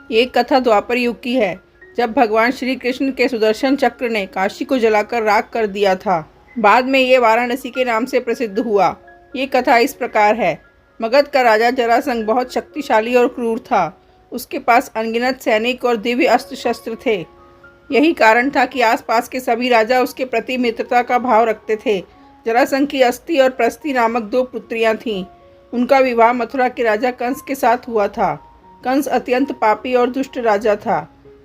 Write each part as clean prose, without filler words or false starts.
ये कथा द्वापर युग की है, जब भगवान श्री कृष्ण के सुदर्शन चक्र ने काशी को जलाकर राख कर दिया था। बाद में ये वाराणसी के नाम से प्रसिद्ध हुआ। ये कथा इस प्रकार है। मगध का राजा जरासंध बहुत शक्तिशाली और क्रूर था। उसके पास अनगिनत सैनिक और दिव्य अस्त्र शस्त्र थे। यही कारण था कि आसपास के सभी राजा उसके प्रति मित्रता का भाव रखते थे। जरासंध की अस्ति और प्रस्ति नामक 2 पुत्रियां थीं। उनका विवाह मथुरा के राजा कंस के साथ हुआ था। कंस अत्यंत पापी और दुष्ट राजा था।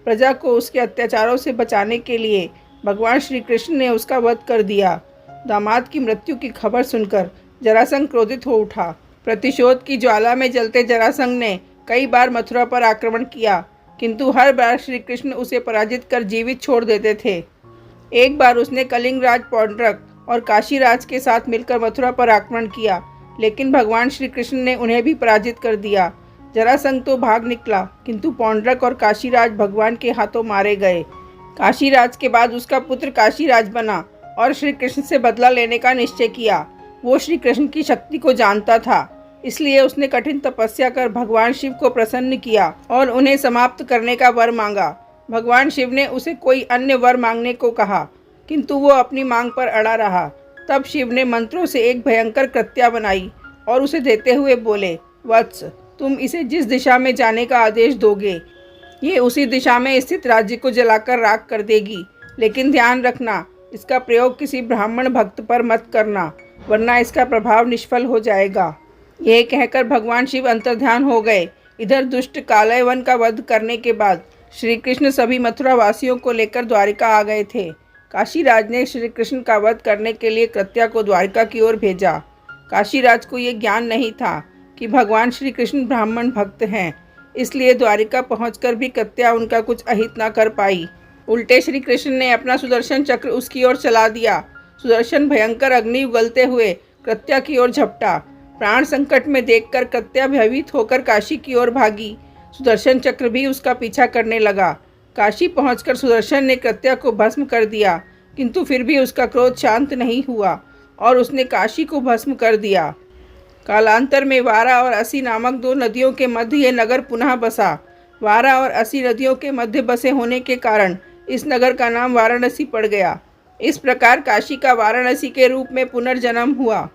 प्रजा को उसके अत्याचारों से बचाने के लिए भगवान श्री कृष्ण ने उसका वध कर दिया। दामाद की मृत्यु की खबर सुनकर जरासंध क्रोधित हो उठा। प्रतिशोध की ज्वाला में जलते जरासंध ने कई बार मथुरा पर आक्रमण किया, किंतु हर बार श्री कृष्ण उसे पराजित कर जीवित छोड़ देते थे। एक बार उसने कलिंग राज पौंड्रक और काशी राज के साथ मिलकर मथुरा पर आक्रमण किया, लेकिन भगवान श्री कृष्ण ने उन्हें भी पराजित कर दिया। जरासंध तो भाग निकला, किंतु पौंड्रक और काशीराज भगवान के हाथों मारे गए। काशीराज के बाद उसका पुत्र काशीराज बना और श्री कृष्ण से बदला लेने का निश्चय किया। वो श्री कृष्ण की शक्ति को जानता था, इसलिए उसने कठिन तपस्या कर भगवान शिव को प्रसन्न किया और उन्हें समाप्त करने का वर मांगा। भगवान शिव ने उसे कोई अन्य वर मांगने को कहा, किंतु वो अपनी मांग पर अड़ा रहा। तब शिव ने मंत्रों से एक भयंकर कृत्या बनाई और उसे देते हुए बोले, वत्स, तुम इसे जिस दिशा में जाने का आदेश दोगे, ये उसी दिशा में स्थित राज्य को जलाकर राख कर देगी। लेकिन ध्यान रखना, इसका प्रयोग किसी ब्राह्मण भक्त पर मत करना, वरना इसका प्रभाव निष्फल हो जाएगा। यह कहकर भगवान शिव अंतर्ध्यान हो गए। इधर दुष्ट कालयवन का वध करने के बाद श्री कृष्ण सभी मथुरा वासियों को लेकर द्वारिका आ गए थे। काशीराज ने श्री कृष्ण का वध करने के लिए कृत्या को द्वारिका की ओर भेजा। काशीराज को ये ज्ञान नहीं था कि भगवान श्री कृष्ण ब्राह्मण भक्त हैं, इसलिए द्वारिका पहुंचकर भी कृत्या उनका कुछ अहित न कर पाई। उल्टे श्री कृष्ण ने अपना सुदर्शन चक्र उसकी ओर चला दिया। सुदर्शन भयंकर अग्नि उगलते हुए कृत्या की ओर झपटा। प्राण संकट में देखकर कृत्या भयभीत होकर काशी की ओर भागी। सुदर्शन चक्र भी उसका पीछा करने लगा। काशी पहुंचकर सुदर्शन ने कृत्या को भस्म कर दिया, किंतु फिर भी उसका क्रोध शांत नहीं हुआ और उसने काशी को भस्म कर दिया। कालांतर में वारा और असी नामक 2 नदियों के मध्य ये नगर पुनः बसा। वारा और असी नदियों के मध्य बसे होने के कारण इस नगर का नाम वाराणसी पड़ गया। इस प्रकार काशी का वाराणसी के रूप में पुनर्जन्म हुआ।